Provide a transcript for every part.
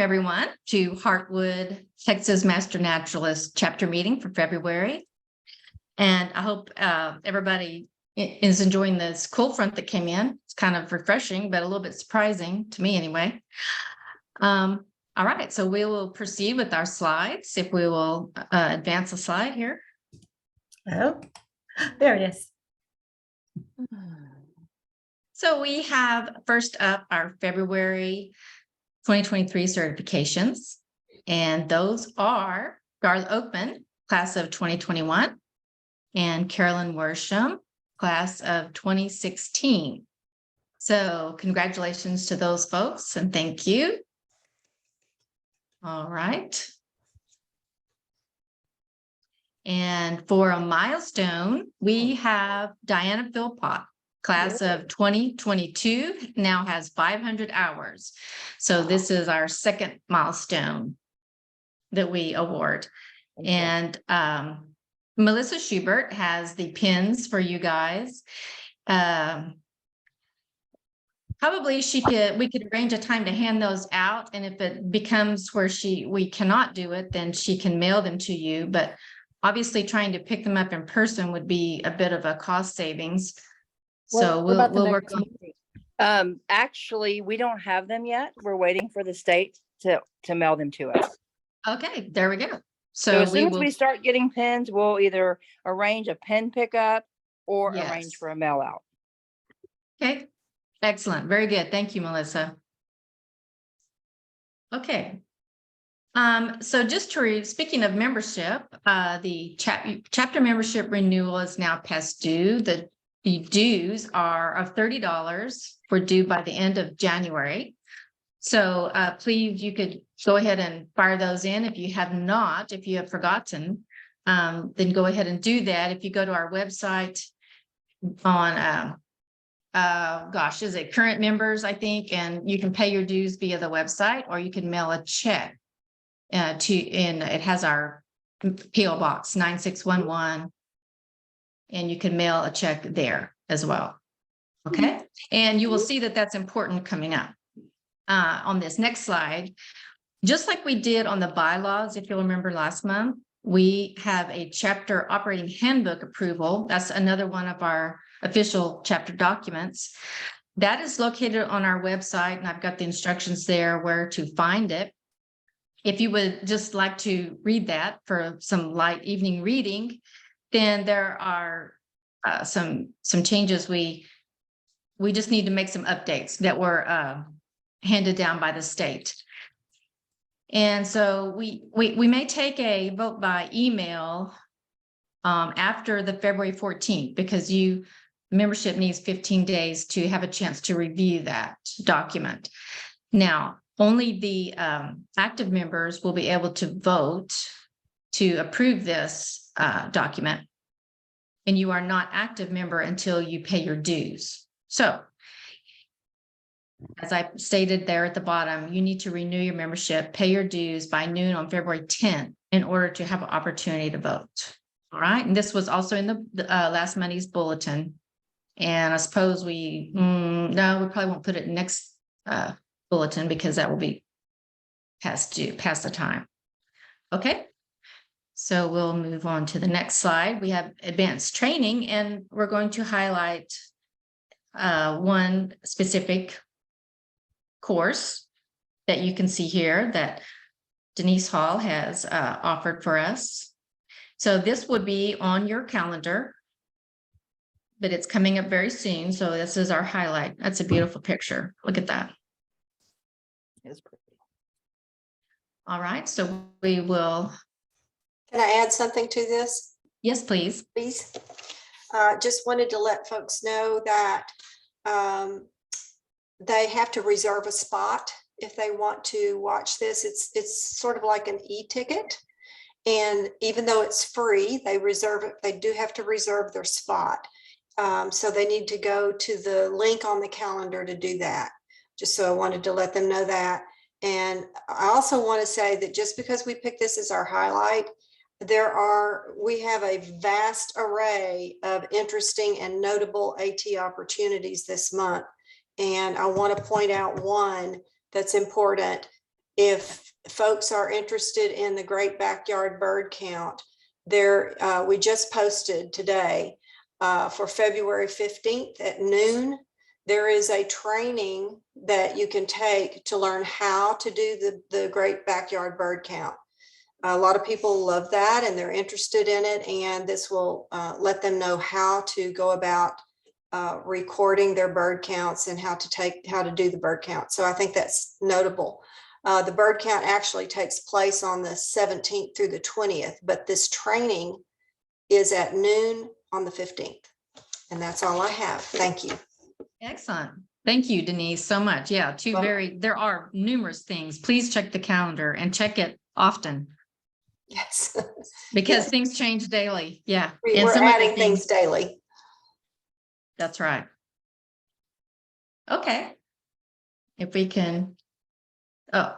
everyone, to Heartwood, Texas Master Naturalist chapter meeting for February. And I hope everybody is enjoying this cold front that came in. It's kind of refreshing, but a little bit surprising to me anyway. All right, so we will proceed with our slides. If we will advance a slide here. Oh, there it is. So we have first up our February 2023 certifications, and those are Garth Oakman, class of 2021, and Carolyn Worsham, class of 2016. So congratulations to those folks and thank you. All right. And for a milestone, we have Diana Philpott, class of 2022, now has 500 hours. So this is our second milestone that we award. And Melissa Schubert has the pins for you guys. Probably we could arrange a time to hand those out. And if it becomes where we cannot do it, then she can mail them to you. But obviously trying to pick them up in person would be a bit of a cost savings. So we'll work on. Actually, we don't have them yet. We're waiting for the state to mail them to us. Okay, there we go. So as soon as we start getting pins, we'll either arrange a pen pickup or arrange for a mail out. Okay, excellent. Very good. Thank you, Melissa. Okay. So just speaking of membership, the chapter membership renewal is now past due. The dues are of $30 for due by the end of January. So please, you could go ahead and fire those in. If you have not, if you have forgotten, then go ahead and do that. If you go to our website on, is it current members, I think, and you can pay your dues via the website, or you can mail a check and it has our PO box 9611. And you can mail a check there as well. Okay. And you will see that that's important coming up on this next slide. Just like we did on the bylaws, if you'll remember last month, we have a chapter operating handbook approval. That's another one of our official chapter documents. That is located on our website, and I've got the instructions there where to find it. If you would just like to read that for some light evening reading, then there are some changes. We just need to make some updates that were handed down by the state. And so we may take a vote by email after the February 14th, because membership needs 15 days to have a chance to review that document. Now, only the active members will be able to vote to approve this document, and you are not active member until you pay your dues. So as I stated there at the bottom, you need to renew your membership, pay your dues by noon on February 10th in order to have an opportunity to vote. All right. And this was also in the last Monday's bulletin. And I suppose we probably won't put it in next bulletin because that will be past the time. Okay. So we'll move on to the next slide. We have advanced training, and we're going to highlight one specific course that you can see here that Denise Hall has offered for us. So this would be on your calendar, but it's coming up very soon. So this is our highlight. That's a beautiful picture. Look at that. It's pretty. All right. So we will. Can I add something to this? Yes, please. Please. Just wanted to let folks know that they have to reserve a spot if they want to watch this. It's sort of like an e-ticket. And even though it's free, they do have to reserve their spot. So they need to go to the link on the calendar to do that. Just so I wanted to let them know that. And I also want to say that just because we picked this as our highlight, we have a vast array of interesting and notable AT opportunities this month. And I want to point out one that's important if folks are interested in the Great Backyard Bird Count, we just posted today for February 15th at noon. There is a training that you can take to learn how to do the Great Backyard Bird Count. A lot of people love that and they're interested in it, and this will let them know how to go about recording their bird counts and how to do the bird count. So I think that's notable. The bird count actually takes place on the 17th through the 20th, but this training is at noon on the 15th. And that's all I have. Thank you. Excellent. Thank you, Denise, so much. Yeah, there are numerous things. Please check the calendar and check it often. Yes. Because Yes. Things change daily. Yeah. And We're some of the adding things daily. That's right. Okay. If we can, oh.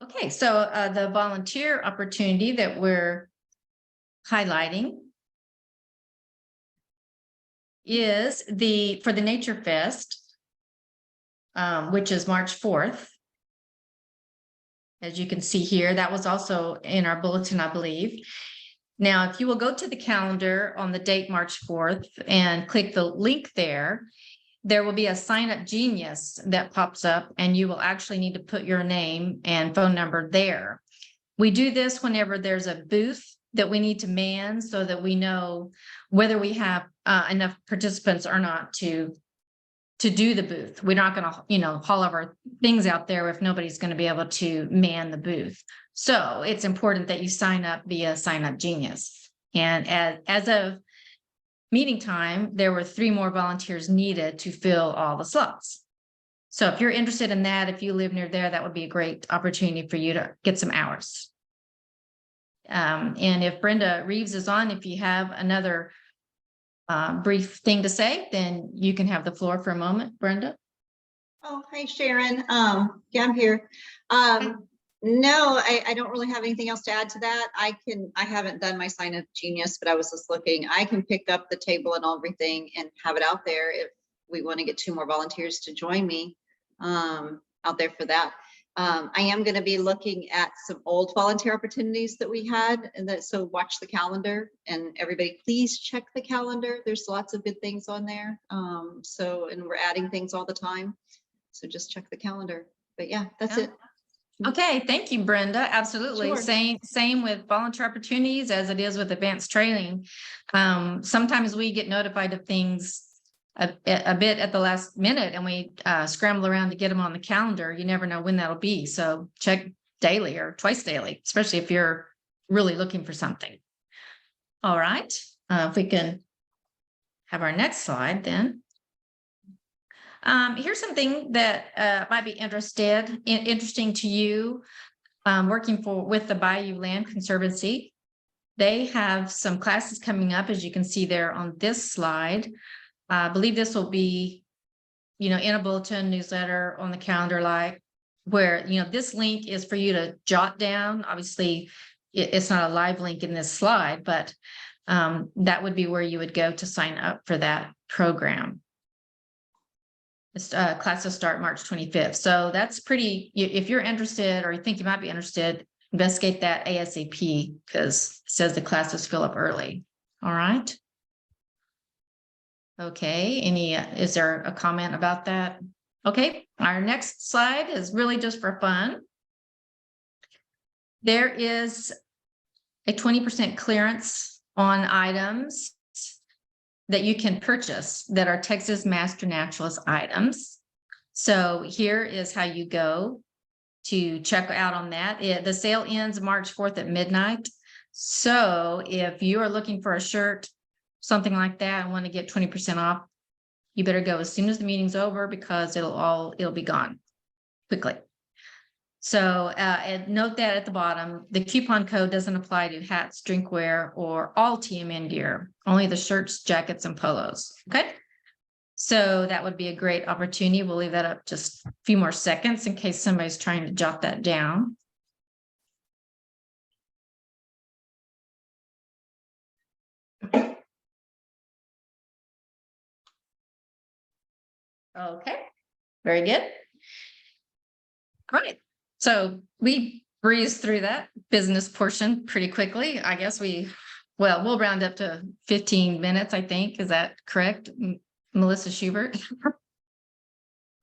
Okay, so the volunteer opportunity that we're highlighting is for the Nature Fest, which is March 4th. As you can see here, that was also in our bulletin, I believe. Now, if you will go to the calendar on the date March 4th and click the link there will be a sign up genius that pops up, and you will actually need to put your name and phone number there. We do this whenever there's a booth that we need to man so that we know whether we have enough participants or not to do the booth. We're not going to, haul our things out there if nobody's going to be able to man the booth. So it's important that you sign up via Sign Up Genius. And as of meeting time, there were 3 more volunteers needed to fill all the slots. So if you're interested in that, if you live near there, that would be a great opportunity for you to get some hours. And if Brenda Reeves is on, if you have another brief thing to say, then you can have the floor for a moment, Brenda. Oh, hi, Sharon. Yeah, I'm here. No, I don't really have anything else to add to that. I haven't done my Sign Up Genius, but I was just looking. I can pick up the table and everything and have it out there if we want to get 2 more volunteers to join me out there for that. I am going to be looking at some old volunteer opportunities that we had, and so watch the calendar, and everybody please check the calendar. There's lots of good things on there. And we're adding things all the time. So just check the calendar. But yeah, that's it. Okay, thank you, Brenda. Absolutely. Sure. Same with volunteer opportunities as it is with advanced training. Sometimes we get notified of things a bit at the last minute, and we scramble around to get them on the calendar. You never know when that'll be. So check daily or twice daily, especially if you're really looking for something. All right. If we can have our next slide then. Here's something that might be interesting to you, working with the Bayou Land Conservancy. They have some classes coming up, as you can see there on this slide. I believe this will be, in a bulletin, newsletter, on the calendar, where, this link is for you to jot down. Obviously, it's not a live link in this slide, but that would be where you would go to sign up for that program. Classes start March 25th. So that's pretty, if you're interested or you think you might be interested, investigate that ASAP, because it says the classes fill up early. All right. Okay. Is there a comment about that? Okay. Our next slide is really just for fun. There is a 20% clearance on items that you can purchase that are Texas Master Naturalist items. So here is how you go to check out on that. The sale ends March 4th at midnight. So if you are looking for a shirt, something like that, and want to get 20% off, you better go as soon as the meeting's over, because it'll be gone quickly. So and note that at the bottom, the coupon code doesn't apply to hats, drinkware, or all TMN gear, only the shirts, jackets, and polos. Okay. So that would be a great opportunity. We'll leave that up just a few more seconds in case somebody's trying to jot that down. Okay, very good. All right, so we breezed through that business portion pretty quickly. I guess we'll round up to 15 minutes, I think. Is that correct, Melissa Schubert?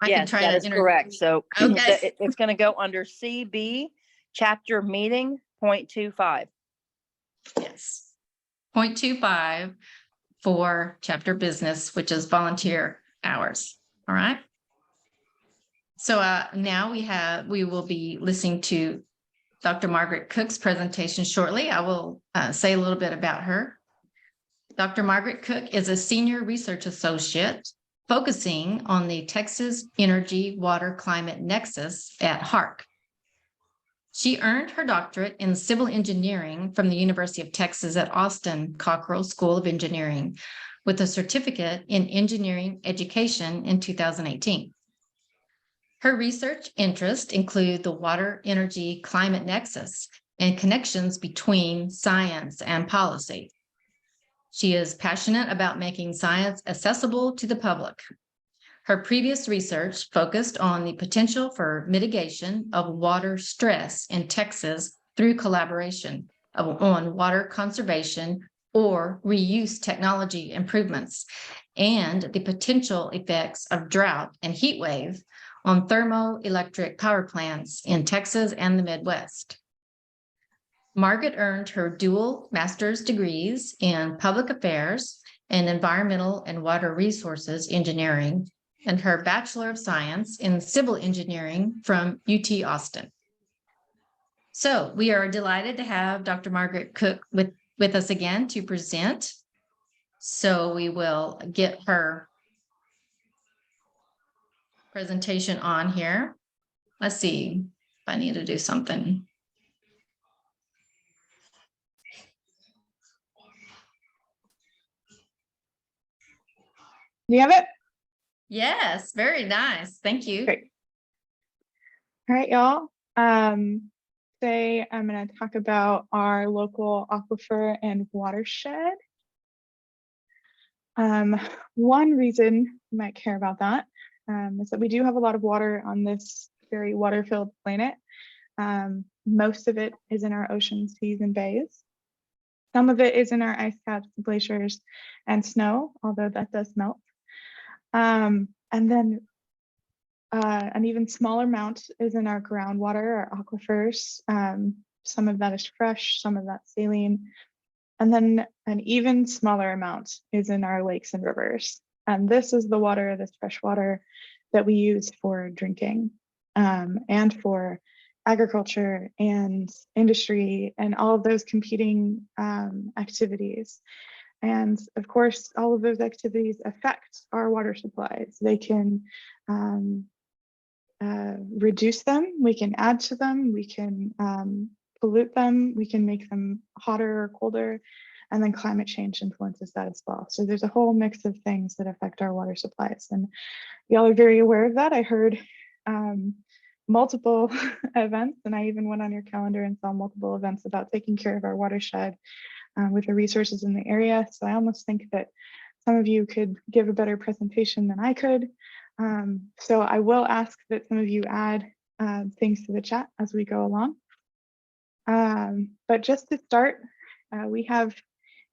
I can Yes, try that to is correct. So Okay. it's going to go under CB, chapter meeting, 0.25. Yes. 0.25 for chapter business, which is volunteer hours. All right. So now we will be listening to Dr. Margaret Cook's presentation shortly. I will say a little bit about her. Dr. Margaret Cook is a senior research associate focusing on the Texas Energy Water Climate Nexus at HARC. She earned her doctorate in civil engineering from the University of Texas at Austin Cockrell School of Engineering with a certificate in engineering education in 2018. Her research interests include the water energy climate nexus and connections between science and policy. She is passionate about making science accessible to the public. Her previous research focused on the potential for mitigation of water stress in Texas through collaboration on water conservation or reuse technology improvements, and the potential effects of drought and heat wave on thermoelectric power plants in Texas and the Midwest. Margaret earned her dual master's degrees in public affairs and environmental and water resources engineering, and her Bachelor of Science in civil engineering from UT Austin. So we are delighted to have Dr. Margaret Cook with us again to present. So we will get her presentation on here. Let's see if I need to do something. Do you have it? Yes, very nice. Thank you. Great. All right, y'all. Today I'm going to talk about our local aquifer and watershed. One reason you might care about that is that we do have a lot of water on this very water-filled planet. Most of it is in our oceans, seas, and bays. Some of it is in our ice caps, glaciers, and snow, although that does melt. And then an even smaller amount is in our groundwater, our aquifers. Some of that is fresh, some of that's saline. And then an even smaller amount is in our lakes and rivers. And this is the water, this fresh water that we use for drinking and for agriculture and industry and all of those competing activities. And of course, all of those activities affect our water supplies. They can reduce them, we can add to them, we can pollute them, we can make them hotter or colder, and then climate change influences that as well. So there's a whole mix of things that affect our water supplies. And y'all are very aware of that. I heard multiple events, and I even went on your calendar and saw multiple events about taking care of our watershed with the resources in the area. So I almost think that some of you could give a better presentation than I could. So I will ask that some of you add things to the chat as we go along. But just to start, we have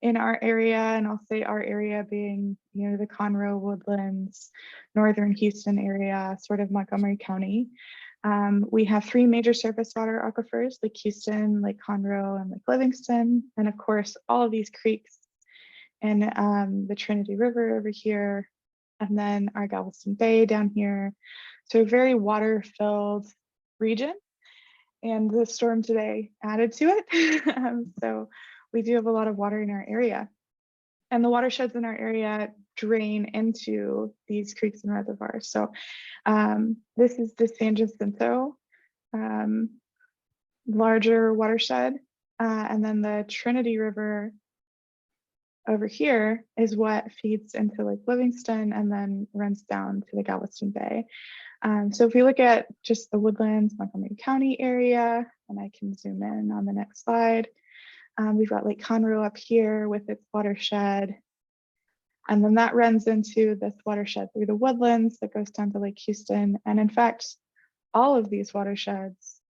in our area, and I'll say our area being, you know, the Conroe, Woodlands, Northern Houston area, sort of Montgomery County. We have 3 major surface water aquifers, Lake Houston, Lake Conroe, and Lake Livingston. And of course, all of these creeks and the Trinity River over here, and then our Galveston Bay down here. So a very water-filled region. And the storm today added to it. So we do have a lot of water in our area. And the watersheds in our area drain into these creeks and reservoirs. So this is the San Jacinto larger watershed. And then the Trinity River over here is what feeds into Lake Livingston and then runs down to the Galveston Bay. So if we look at just the Woodlands, Montgomery County area, and I can zoom in on the next slide, we've got Lake Conroe up here with its watershed. And then that runs into this watershed through the woodlands that goes down to Lake Houston. And in fact, all of these watersheds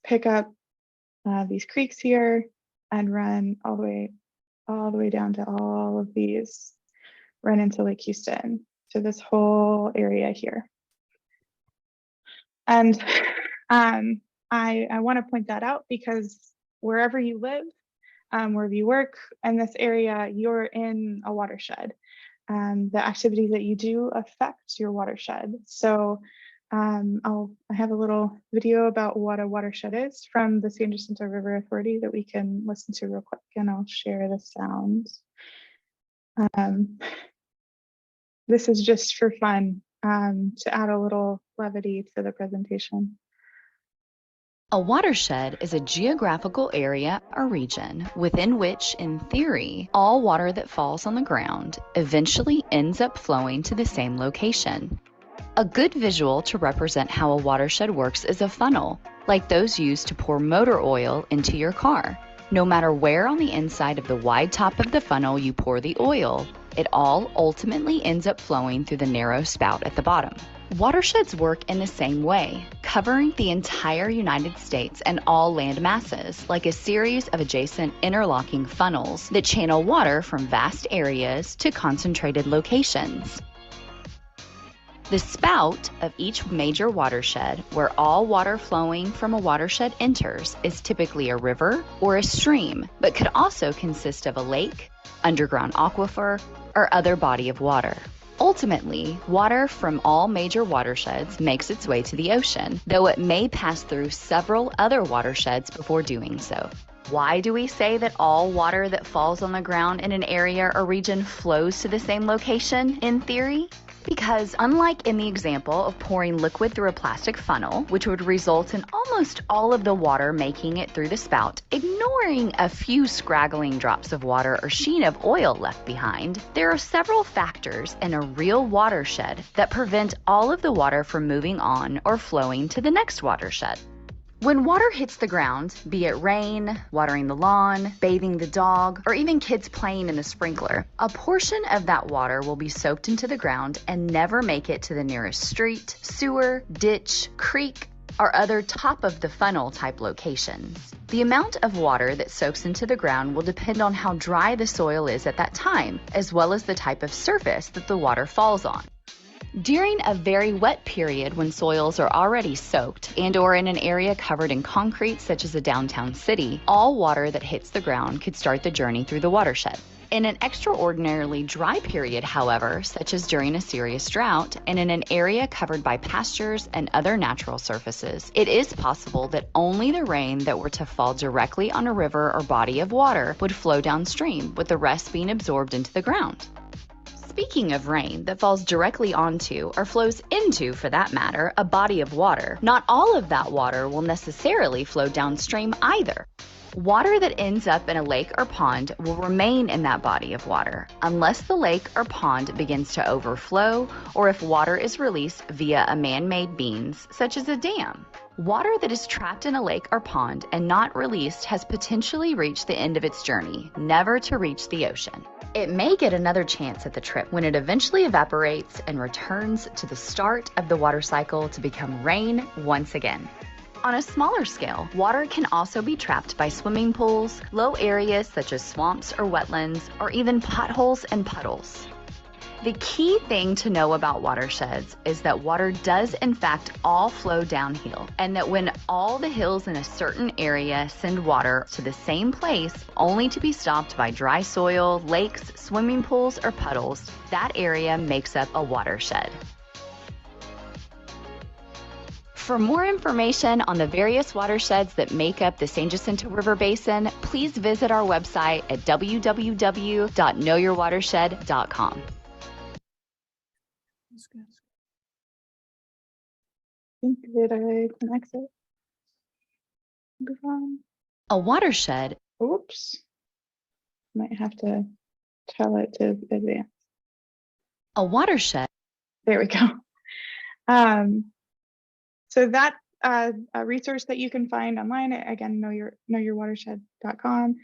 pick up these creeks here and run all the way down to all of these, run into Lake Houston, to this whole area here. And I want to point that out because wherever you live, wherever you work in this area, you're in a watershed. The activities that you do affect your watershed. So I have a little video about what a watershed is from the San Jacinto River Authority that we can listen to real quick, and I'll share the sounds. This is just for fun, to add a little levity to the presentation. A watershed is a geographical area or region within which, in theory, all water that falls on the ground eventually ends up flowing to the same location. A good visual to represent how a watershed works is a funnel, like those used to pour motor oil into your car. No matter where on the inside of the wide top of the funnel you pour the oil, it all ultimately ends up flowing through the narrow spout at the bottom. Watersheds work in the same way, covering the entire United States and all land masses, like a series of adjacent interlocking funnels that channel water from vast areas to concentrated locations. The spout of each major watershed, where all water flowing from a watershed enters, is typically a river or a stream, but could also consist of a lake, underground aquifer, or other body of water. Ultimately, water from all major watersheds makes its way to the ocean, though it may pass through several other watersheds before doing so. Why do we say that all water that falls on the ground in an area or region flows to the same location, in theory? Because unlike in the example of pouring liquid through a plastic funnel, which would result in almost all of the water making it through the spout, ignoring a few scraggling drops of water or sheen of oil left behind, there are several factors in a real watershed that prevent all of the water from moving on or flowing to the next watershed. When water hits the ground, be it rain, watering the lawn, bathing the dog, or even kids playing in the sprinkler, a portion of that water will be soaked into the ground and never make it to the nearest street, sewer, ditch, creek, or other top-of-the-funnel type locations. The amount of water that soaks into the ground will depend on how dry the soil is at that time, as well as the type of surface that the water falls on. During a very wet period when soils are already soaked and/or in an area covered in concrete such as a downtown city, all water that hits the ground could start the journey through the watershed. In an extraordinarily dry period, however, such as during a serious drought, and in an area covered by pastures and other natural surfaces, it is possible that only the rain that were to fall directly on a river or body of water would flow downstream, with the rest being absorbed into the ground. Speaking of rain that falls directly onto, or flows into for that matter, a body of water, not all of that water will necessarily flow downstream either. Water that ends up in a lake or pond will remain in that body of water, unless the lake or pond begins to overflow or if water is released via a man-made means, such as a dam. Water that is trapped in a lake or pond and not released has potentially reached the end of its journey, never to reach the ocean. It may get another chance at the trip when it eventually evaporates and returns to the start of the water cycle to become rain once again. On a smaller scale, water can also be trapped by swimming pools, low areas such as swamps or wetlands, or even potholes and puddles. The key thing to know about watersheds is that water does in fact all flow downhill, and that when all the hills in a certain area send water to the same place only to be stopped by dry soil, lakes, swimming pools, or puddles, that area makes up a watershed. For more information on the various watersheds that make up the San Jacinto River Basin, please visit our website at www.knowyourwatershed.com. I think that I can exit. Move on. A watershed. Oops. Might have to tell it to advance. A watershed. There we go. So that a resource that you can find online. Again, knowyourwatershed.com,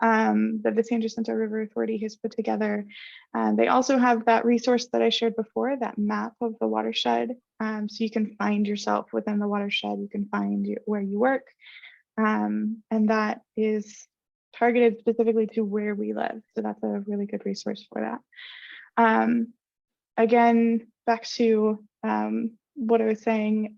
that the San Jacinto River Authority has put together. They also have that resource that I shared before, that map of the watershed. So you can find yourself within the watershed. You can find where you work. And that is targeted specifically to where we live. So that's a really good resource for that. Again, back to what I was saying,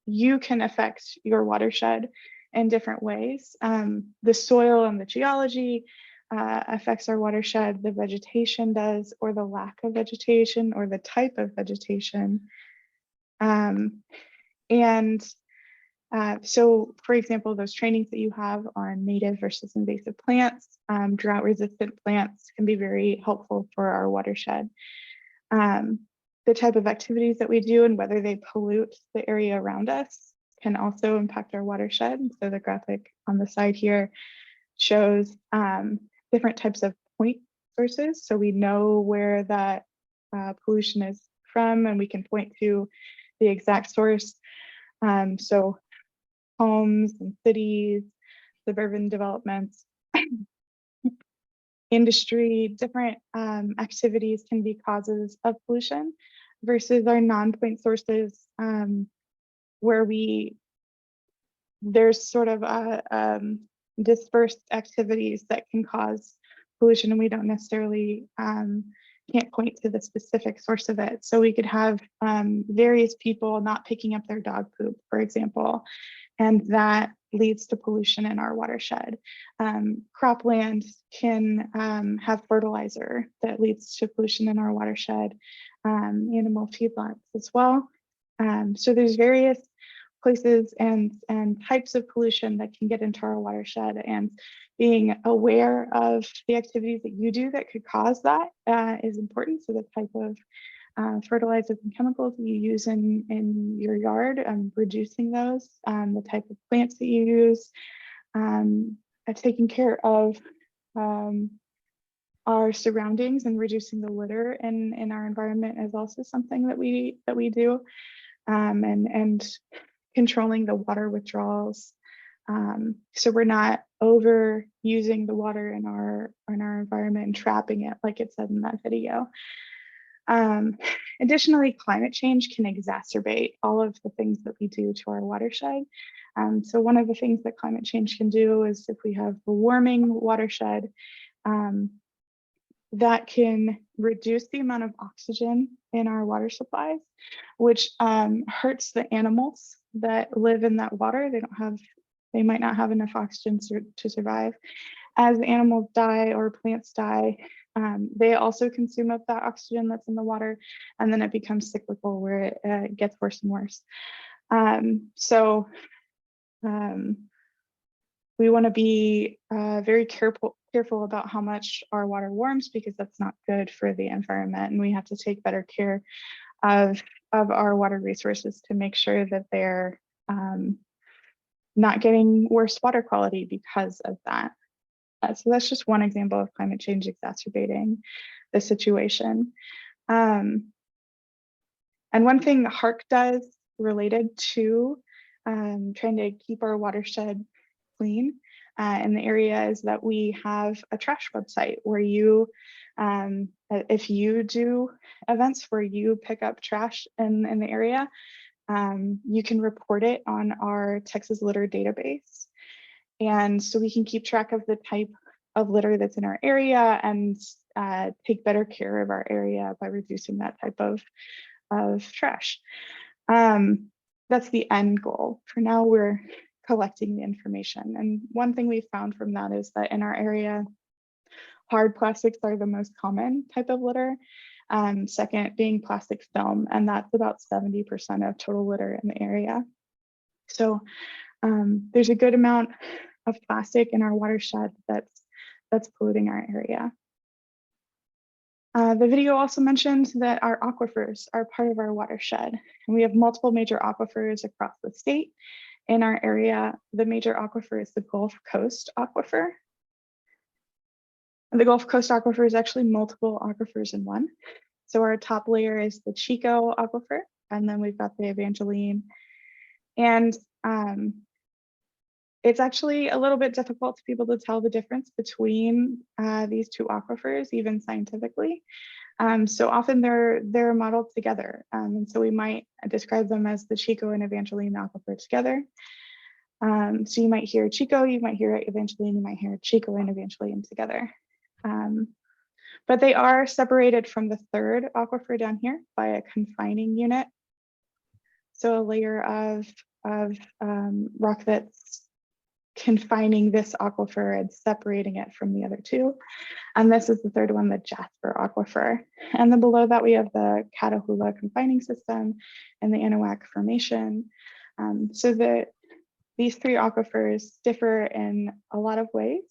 you can affect your watershed in different ways. The soil and the geology affects our watershed, the vegetation does, or the lack of vegetation, or the type of vegetation. So, for example, those trainings that you have on native versus invasive plants, drought-resistant plants can be very helpful for our watershed. The type of activities that we do and whether they pollute the area around us can also impact our watershed. So the graphic on the side here shows different types of point sources. So we know where that pollution is from, and we can point to the exact source. So homes and cities, suburban developments, industry, different activities can be causes of pollution versus our non-point sources, where there's sort of dispersed activities that can cause pollution, and we don't necessarily can't point to the specific source of it. So we could have various people not picking up their dog poop, for example, and that leads to pollution in our watershed. Cropland can have fertilizer that leads to pollution in our watershed, animal feedlots as well. So there's various places and types of pollution that can get into our watershed, and being aware of the activities that you do that could cause that is important. So the type of fertilizers and chemicals that you use in your yard, reducing those, the type of plants that you use, taking care of our surroundings and reducing the litter in our environment is also something that we do, and controlling the water withdrawals. So we're not overusing the water in our environment and trapping it, like it said in that video. Additionally, climate change can exacerbate all of the things that we do to our watershed. So one of the things that climate change can do is, if we have a warming watershed, that can reduce the amount of oxygen in our water supplies, which hurts the animals that live in that water. They might not have enough oxygen to survive. As animals die or plants die, they also consume up that oxygen that's in the water, and then it becomes cyclical, where it gets worse and worse. We want to be very careful about how much our water warms, because that's not good for the environment, and we have to take better care of our water resources to make sure that they're not getting worse water quality because of that. So that's just one example of climate change exacerbating the situation. And one thing HARC does related to trying to keep our watershed clean in the area is that we have a trash website where you, if you do events where you pick up trash in the area, you can report it on our Texas litter database. And so we can keep track of the type of litter that's in our area and take better care of our area by reducing that type of trash. That's the end goal. For now, we're collecting the information. And one thing we found from that is that in our area, hard plastics are the most common type of litter. Second being plastic film, and that's about 70% of total litter in the area. So there's a good amount of plastic in our watershed that's polluting our area. The video also mentioned that our aquifers are part of our watershed, and we have multiple major aquifers across the state. In our area, the major aquifer is the Gulf Coast Aquifer. And the Gulf Coast Aquifer is actually multiple aquifers in one. So our top layer is the Chico Aquifer, and then we've got the Evangeline And it's actually a little bit difficult to be able to tell the difference between these two aquifers, even scientifically. So often they're modeled together. And so we might describe them as the Chico and Evangeline aquifer together. So you might hear Chico, you might hear Evangeline, you might hear Chico and Evangeline together. But they are separated from the third aquifer down here by a confining unit. So a layer of rock that's confining this aquifer and separating it from the other two. And this is the third one, the Jasper aquifer. And then below that, we have the Catahoula confining system and the Anahuac formation. So these three aquifers differ in a lot of ways,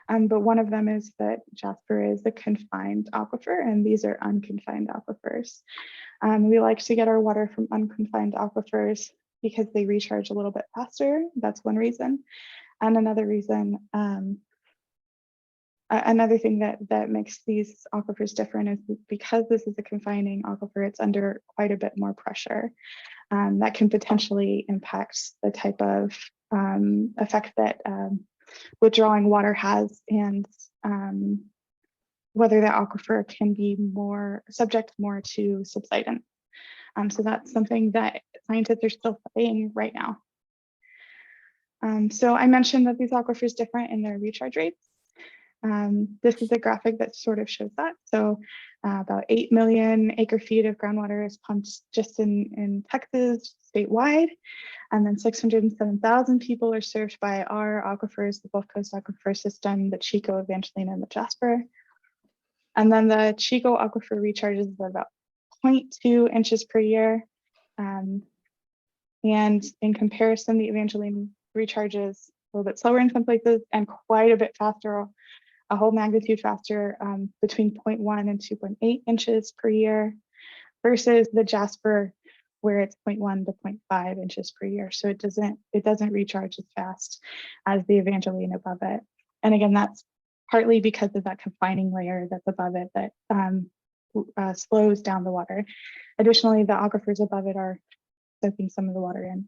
but one of them is that Jasper is a confined aquifer and these are unconfined aquifers. We like to get our water from unconfined aquifers because they recharge a little bit faster. That's one reason. And another reason, another thing that makes these aquifers different is because this is a confining aquifer, it's under quite a bit more pressure. That can potentially impact the type of effect that withdrawing water has, and whether the aquifer can be subject more to subsidence. So that's something that scientists are still studying right now. So I mentioned that these aquifers different in their recharge rates. This is a graphic that sort of shows that. So about 8 million acre feet of groundwater is pumped just in Texas statewide. And then 607,000 people are served by our aquifers, the Gulf Coast Aquifer System, the Chico, Evangeline, and the Jasper. And then the Chico aquifer recharges at about 0.2 inches per year. And in comparison, the Evangeline recharges a little bit slower in some places and quite a bit faster, a whole magnitude faster, between 0.1 and 2.8 inches per year, versus the Jasper, where it's 0.1 to 0.5 inches per year. So it doesn't recharge as fast as the Evangeline above it. And again, that's partly because of that confining layer that's above it that slows down the water. Additionally, the aquifers above it are soaking some of the water in.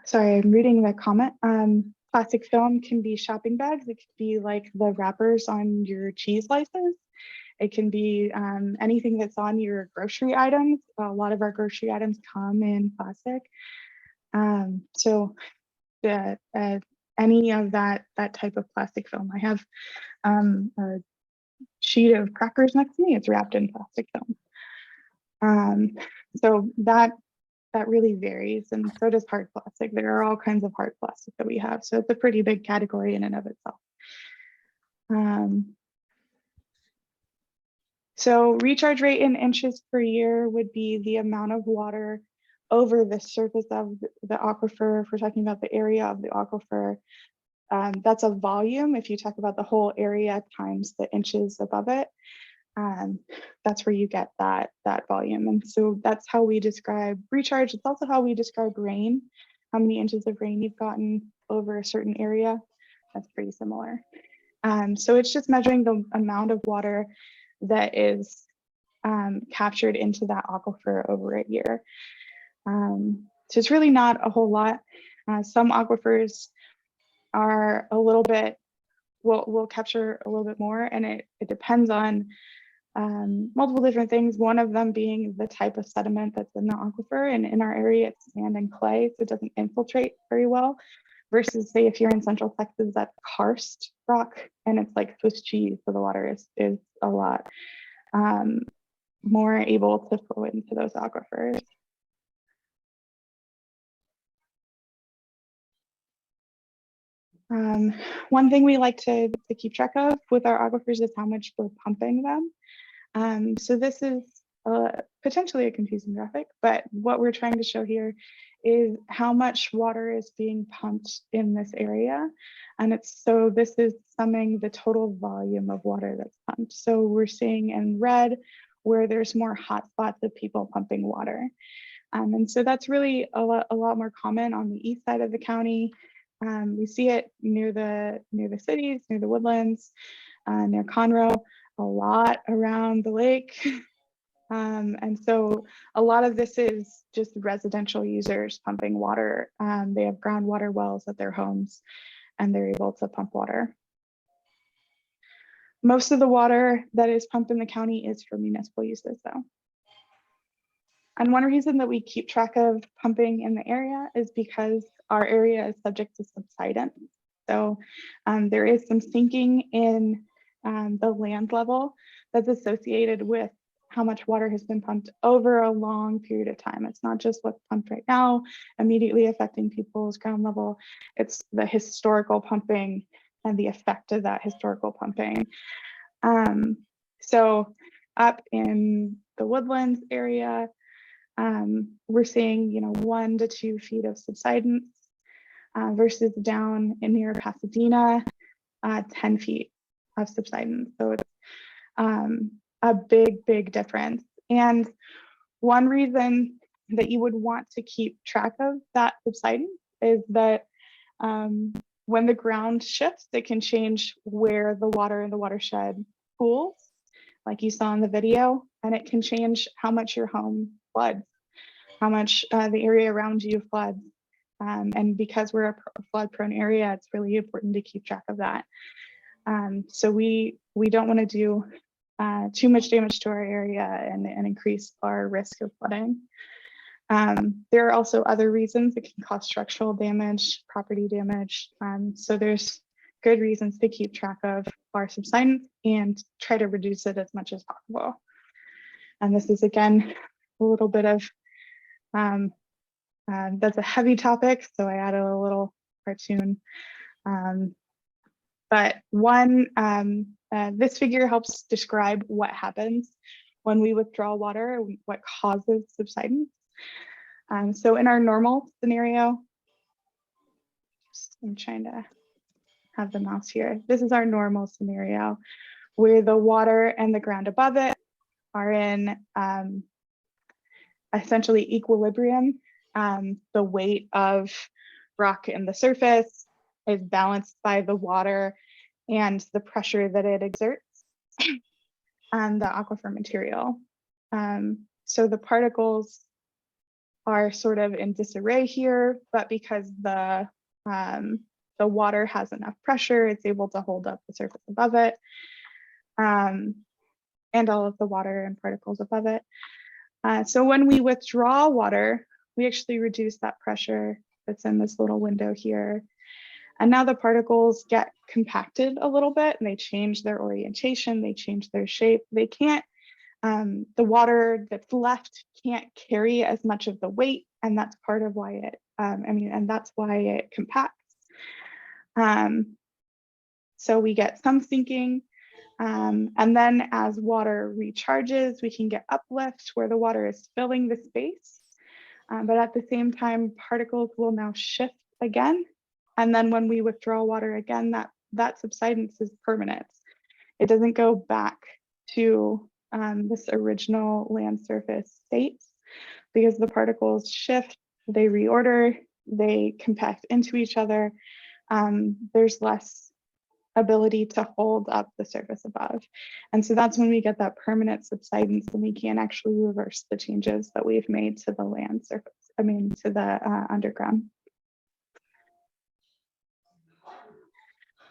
Sorry, I'm reading the comment. Plastic film can be shopping bags. It could be like the wrappers on your cheese slices. It can be anything that's on your grocery items. A lot of our grocery items come in plastic. So any of that type of plastic film. I have a sheet of crackers next to me. It's wrapped in plastic film. So that really varies, and so does hard plastic. There are all kinds of hard plastic that we have, so it's a pretty big category in and of itself. So recharge rate in inches per year would be the amount of water over the surface of the aquifer. If we're talking about the area of the aquifer, that's a volume. If you talk about the whole area times the inches above it, that's where you get that volume. And so that's how we describe recharge. It's also how we describe rain, how many inches of rain you've gotten over a certain area. That's pretty similar. So it's just measuring the amount of water that is captured into that aquifer over a year. So it's really not a whole lot. Some aquifers are a little bit, will capture a little bit more, and it depends on multiple different things, one of them being the type of sediment that's in the aquifer. And in our area, it's sand and clay, so it doesn't infiltrate very well, versus say if you're in Central Texas, that's karst rock and it's like Swiss cheese, so the water is a lot more able to flow into those aquifers. One thing we like to keep track of with our aquifers is how much we're pumping them. So this is potentially a confusing graphic, but what we're trying to show here is how much water is being pumped in this area. And this is summing the total volume of water that's pumped. So we're seeing in red where there's more hot spots of people pumping water. And so that's really a lot more common on the east side of the county. We see it near the cities, near the woodlands, near Conroe. a lot around the lake. And so a lot of this is just residential users pumping water. They have groundwater wells at their homes and they're able to pump water. Most of the water that is pumped in the county is for municipal uses though. And one reason that we keep track of pumping in the area is because our area is subject to subsidence. So there is some sinking in the land level that's associated with how much water has been pumped over a long period of time. It's not just what's pumped right now, immediately affecting people's ground level. It's the historical pumping and the effect of that historical pumping. So up in the Woodlands area, we're seeing, 1 to 2 feet of subsidence versus down in near Pasadena, 10 feet of subsidence. So it's a big difference. And one reason that you would want to keep track of that subsidence is that when the ground shifts, it can change where the water in the watershed pools, like you saw in the video, and it can change how much your home floods, how much the area around you floods. And because we're a flood prone area, it's really important to keep track of that. So we don't want to do too much damage to our area and increase our risk of flooding. There are also other reasons it can cause structural damage, property damage. So there's good reasons to keep track of our subsidence and try to reduce it as much as possible. And this is, again, a little bit of, that's a heavy topic, so I added a little cartoon. But one, this figure helps describe what happens when we withdraw water, what causes subsidence. So in our normal scenario, I'm trying to have the mouse here. This is our normal scenario where the water and the ground above it are in essentially equilibrium. The weight of rock in the surface is balanced by the water and the pressure that it exerts on the aquifer material. So the particles are sort of in disarray here, but because the water has enough pressure, it's able to hold up the surface above it, and all of the water and particles above it. So when we withdraw water, we actually reduce that pressure that's in this little window here. And now the particles get compacted a little bit and they change their orientation, they change their shape. They can't, the water that's left can't carry as much of the weight, and that's part of why it, and that's why it compacts. So we get some sinking, and then as water recharges, we can get uplift where the water is filling the space. But at the same time, particles will now shift again. And then when we withdraw water again, that subsidence is permanent. It doesn't go back to this original land surface state because the particles shift, they reorder, they compact into each other. There's less ability to hold up the surface above. And so that's when we get that permanent subsidence and we can actually reverse the changes that we've made to the land surface, to the underground.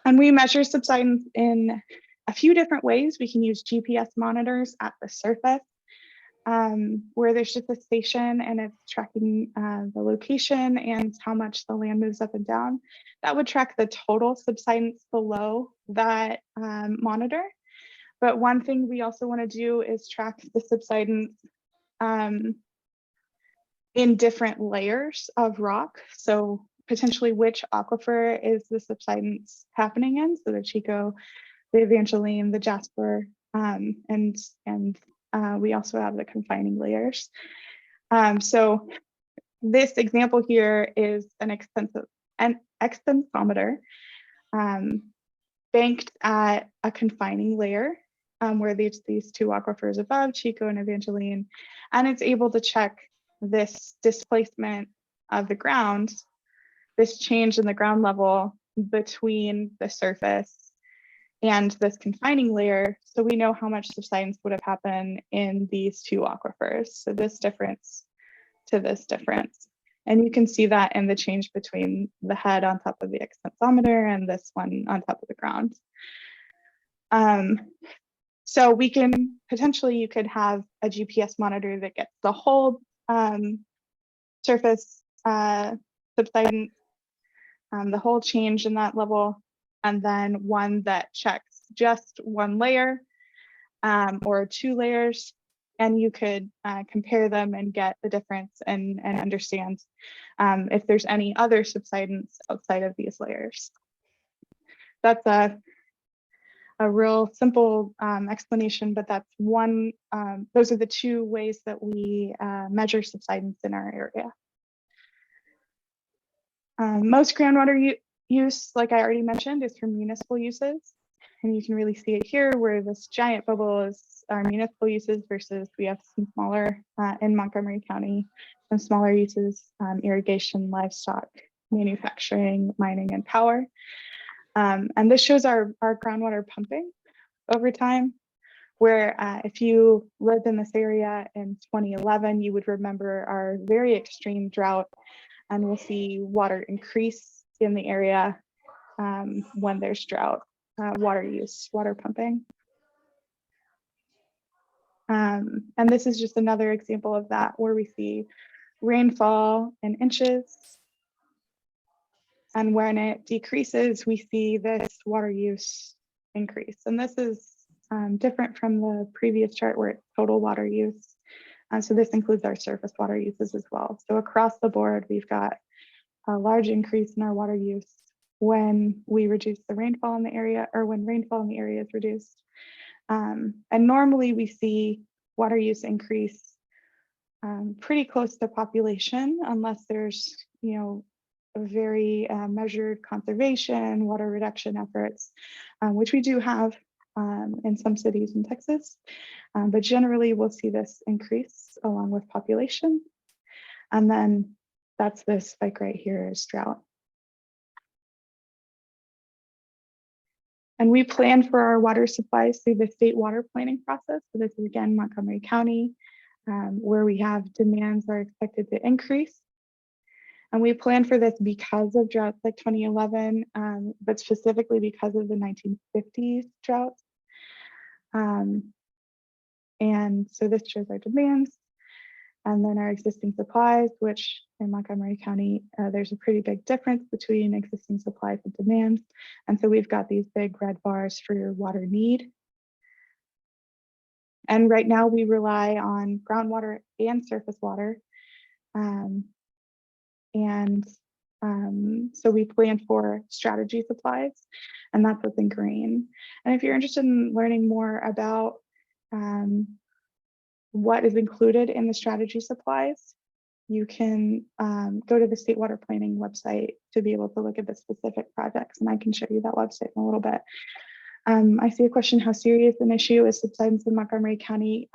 And we measure subsidence in a few different ways. We can use GPS monitors at the surface, where there's just a station and it's tracking the location and how much the land moves up and down. That would track the total subsidence below that monitor. But one thing we also want to do is track the subsidence in different layers of rock. So potentially which aquifer is the subsidence happening in. So the Chico, the Evangeline, the Jasper, and we also have the confining layers. So this example here is an extensometer banked at a confining layer where these two aquifers above, Chico and Evangeline, and it's able to check this displacement of the ground, this change in the ground level between the surface and this confining layer. So we know how much subsidence would have happened in these two aquifers. So this difference to this difference. And you can see that in the change between the head on top of the extensometer and this one on top of the ground. So we can potentially, you could have a GPS monitor that gets the whole surface subsidence, the whole change in that level, and then one that checks just one layer or two layers, and you could compare them and get the difference and understand if there's any other subsidence outside of these layers. That's a real simple explanation, but that's one, those are the two ways that we measure subsidence in our area. Most groundwater use, like I already mentioned, is for municipal uses. And you can really see it here where this giant bubble is our municipal uses versus we have some smaller in Montgomery County, some smaller uses, irrigation, livestock, manufacturing, mining, and power. And this shows our groundwater pumping over time, where if you lived in this area in 2011, you would remember our very extreme drought, and we'll see water increase in the area when there's drought, water use, water pumping. And this is just another example of that, where we see rainfall in inches. And when it decreases, we see this water use increase. And this is different from the previous chart where it's total water use. So this includes our surface water uses as well. So across the board, we've got a large increase in our water use when we reduce the rainfall in the area, or when rainfall in the area is reduced. And normally we see water use increase pretty close to population, unless there's, you know, a very measured conservation, water reduction efforts, which we do have in some cities in Texas. But generally we'll see this increase along with population. And then that's this spike right here is drought. And we plan for our water supplies through the state water planning process. So this is again Montgomery County, where we have demands are expected to increase. And we plan for this because of droughts like 2011, but specifically because of the 1950s droughts. And so this shows our demands. And then our existing supplies, which in Montgomery County, there's a pretty big difference between existing supplies and demands. And so we've got these big red bars for your water need. And right now we rely on groundwater and surface water. So we plan for strategy supplies, and that's what's in green. And if you're interested in learning more about what is included in the strategy supplies, you can go to the state water planning website to be able to look at the specific projects, and I can show you that website in a little bit. I see a question, how serious an issue is subsidence in Montgomery County?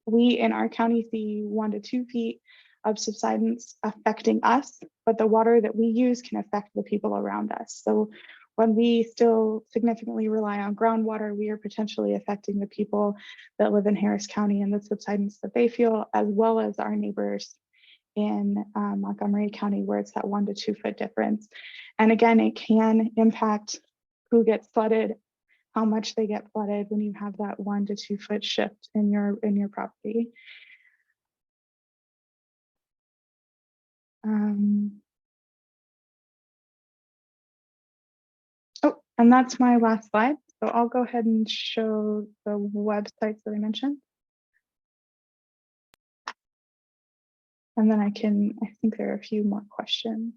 We in our county see 1 to 2 feet of subsidence affecting us, but the water that we use can affect the people around us. So when we still significantly rely on groundwater, we are potentially affecting the people that live in Harris County and the subsidence that they feel, as well as our neighbors in Montgomery County, where it's that 1 to 2 foot difference. And again, it can impact who gets flooded, how much they get flooded when you have that 1 to 2 foot shift in your property. Oh, and that's my last slide. So I'll go ahead and show the websites that I mentioned. And then I think there are a few more questions.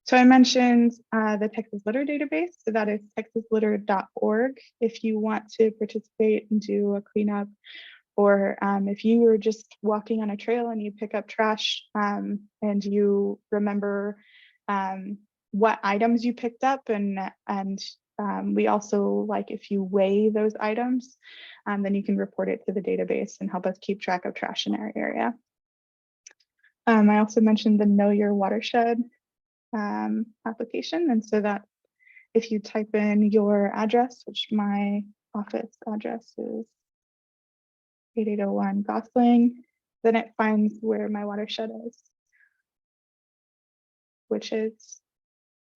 So I mentioned the Texas Litter Database. So that is texaslitter.org. If you want to participate and do a cleanup, or if you were just walking on a trail and you pick up trash and you remember what items you picked up, and we also like if you weigh those items, then you can report it to the database and help us keep track of trash in our area. I also mentioned the Know Your Watershed application. And so that if you type in your address, which my office address is 8801 Gosling, then it finds where my watershed is, which is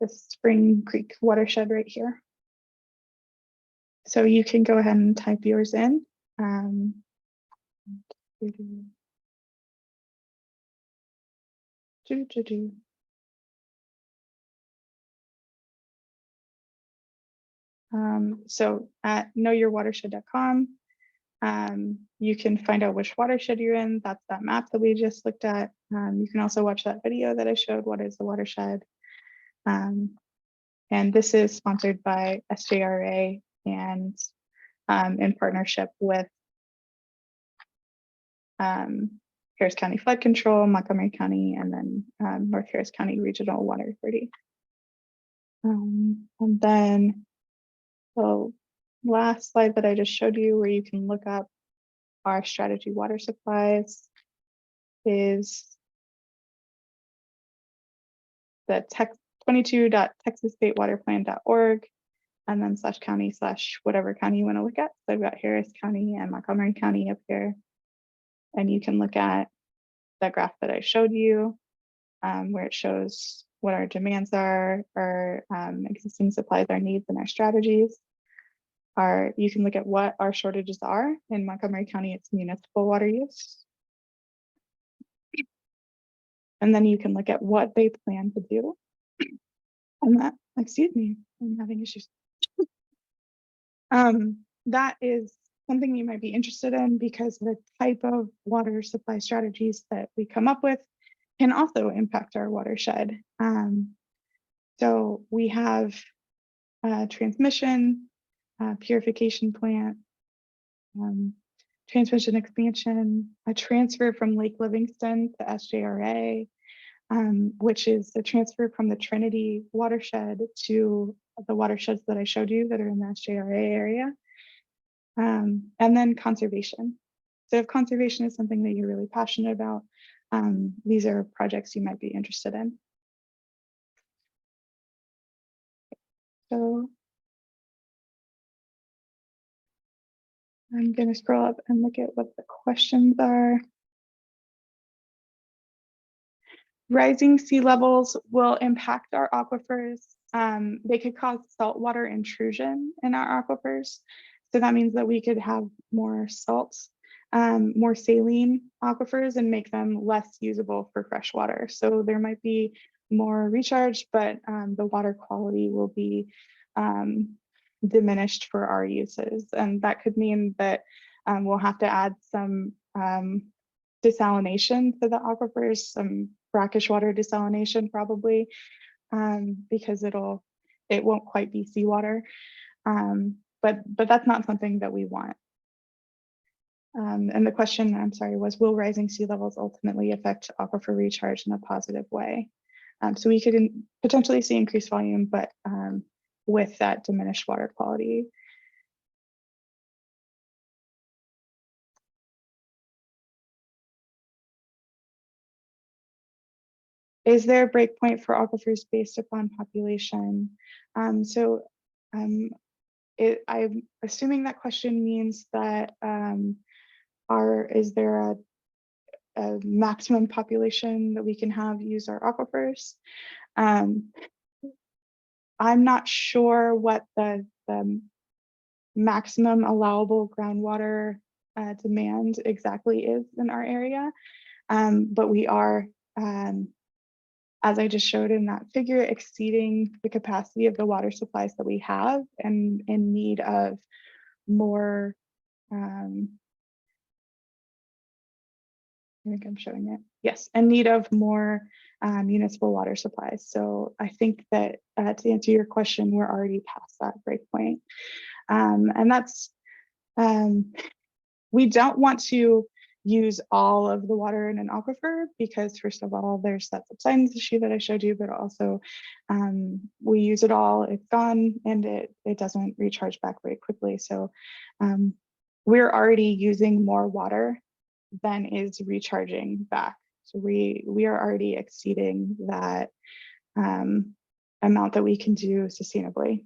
the Spring Creek watershed right here. So you can go ahead and type yours in. So at knowyourwatershed.com, you can find out which watershed you're in. That's that map that we just looked at. You can also watch that video that I showed, what is the watershed. And this is sponsored by SJRA and in partnership with Harris County Flood Control, Montgomery County, and then North Harris County Regional Water Authority. And then the last slide that I just showed you, where you can look up our strategy water supplies, is the 22.texasstatewaterplan.org, and then /county/ whatever county you want to look at. So I've got Harris County and Montgomery County up here. And you can look at the graph that I showed you, where it shows what our demands are, our existing supplies, our needs, and our strategies. You can look at what our shortages are. In Montgomery County, it's municipal water use. And then you can look at what they plan to do. And that, excuse me, I'm having issues. That is something you might be interested in, because the type of water supply strategies that we come up with can also impact our watershed. So we have transmission, purification plant, transmission expansion, a transfer from Lake Livingston to SJRA, which is the transfer from the Trinity watershed to the watersheds that I showed you that are in the SJRA area. And then conservation. So if conservation is something that you're really passionate about, these are projects you might be interested in. So I'm going to scroll up and look at what the questions are. Rising sea levels will impact our aquifers. They could cause saltwater intrusion in our aquifers. So that means that we could have more salt, more saline aquifers, and make them less usable for fresh water. So there might be more recharge, but the water quality will be diminished for our uses. And that could mean that we'll have to add some desalination to the aquifers, some brackish water desalination probably, because it won't quite be seawater. But that's not something that we want. And the question, I'm sorry, was, will rising sea levels ultimately affect aquifer recharge in a positive way? So we could potentially see increased volume, but with that diminished water quality. Is there a breakpoint for aquifers based upon population? I'm assuming that question means that is there a maximum population that we can have use our aquifers? I'm not sure what the maximum allowable groundwater demand exactly is in our area, but we are, as I just showed in that figure, exceeding the capacity of the water supplies that we have, and in need of more, I think I'm showing it. Yes, in need of more municipal water supplies. So I think that to answer your question, we're already past that breakpoint. And that's, we don't want to use all of the water in an aquifer, because first of all, there's that subsidence issue that I showed you, but also we use it all, it's gone, and it doesn't recharge back very quickly. So we're already using more water than is recharging back. So we are already exceeding that amount that we can do sustainably.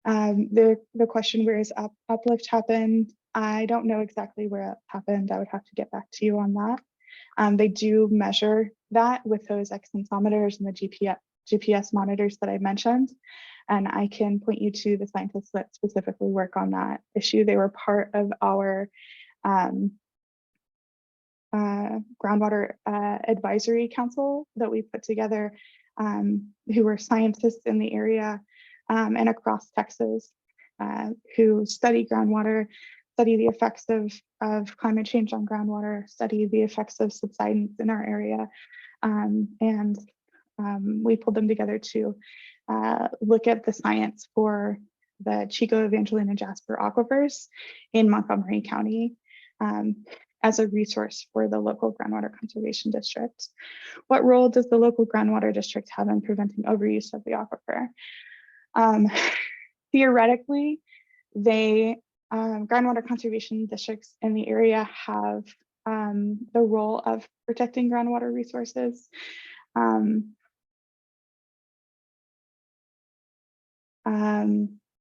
The question, where is uplift happened? I don't know exactly where it happened. I would have to get back to you on that. They do measure that with those extensometers and the GPS monitors that I mentioned. And I can point you to the scientists that specifically work on that issue. They were part of our groundwater advisory council that we put together, who were scientists in the area and across Texas, who study groundwater, study the effects of climate change on groundwater, study the effects of subsidence in our area. And we pulled them together to look at the science for the Chico, Evangeline, and Jasper aquifers in Montgomery County as a resource for the local groundwater conservation district. What role does the local groundwater district have in preventing overuse of the aquifer? Theoretically, groundwater conservation districts in the area have the role of protecting groundwater resources.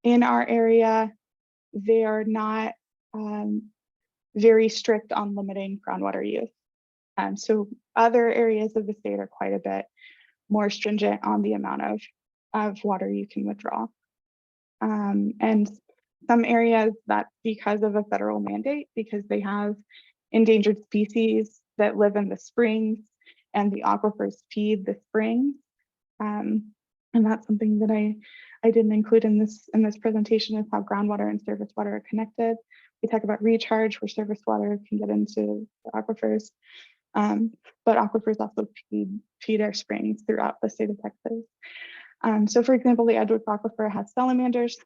In our area, they are not very strict on limiting groundwater use. So other areas of the state are quite a bit more stringent on the amount of water you can withdraw. And some areas, that's because of a federal mandate, because they have endangered species that live in the springs and the aquifers feed the springs. And that's something that I didn't include in this presentation, is how groundwater and surface water are connected. We talk about recharge, where surface water can get into the aquifers, but aquifers also feed our springs throughout the state of Texas. So for example, the Edwards Aquifer has salamanders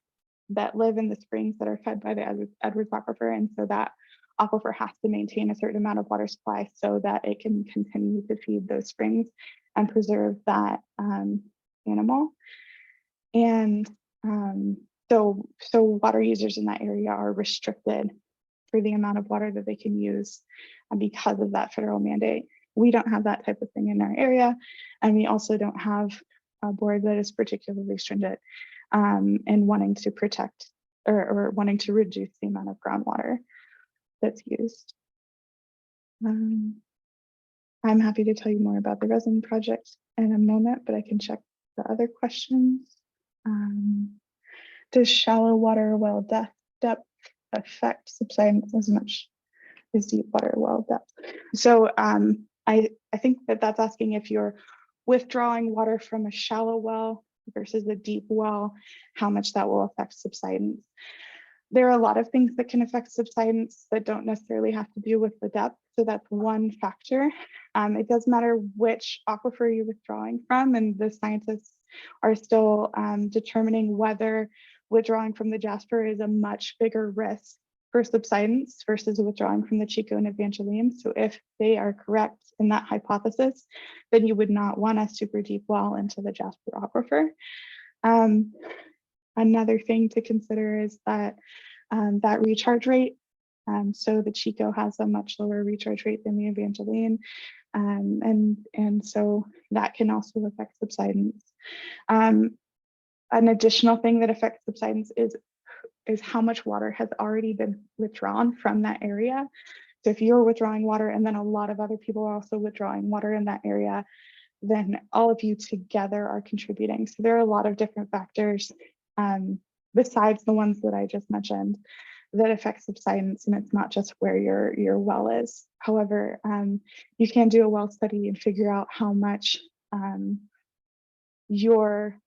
that live in the springs that are fed by the Edwards Aquifer, and so that aquifer has to maintain a certain amount of water supply so that it can continue to feed those springs and preserve that animal. And so water users in that area are restricted for the amount of water that they can use because of that federal mandate. We don't have that type of thing in our area, and we also don't have a board that is particularly stringent in wanting to protect or wanting to reduce the amount of groundwater that's used. I'm happy to tell you more about the resin project in a moment, but I can check the other questions. Does shallow water well depth affect subsidence as much as deep water well depth? So I think that's asking if you're withdrawing water from a shallow well versus a deep well, how much that will affect subsidence. There are a lot of things that can affect subsidence that don't necessarily have to do with the depth. So that's one factor. It does matter which aquifer you're withdrawing from, and the scientists are still determining whether withdrawing from the Jasper is a much bigger risk for subsidence versus withdrawing from the Chico and Evangeline. So if they are correct in that hypothesis, then you would not want a super deep well into the Jasper aquifer. Another thing to consider is that that recharge rate. So the Chico has a much lower recharge rate than the Evangeline, and so that can also affect subsidence. An additional thing that affects subsidence is how much water has already been withdrawn from that area. So if you're withdrawing water and then a lot of other people are also withdrawing water in that area, then all of you together are contributing. So there are a lot of different factors besides the ones that I just mentioned that affect subsidence, and it's not just where your well is. However, you can do a well study and figure out how much your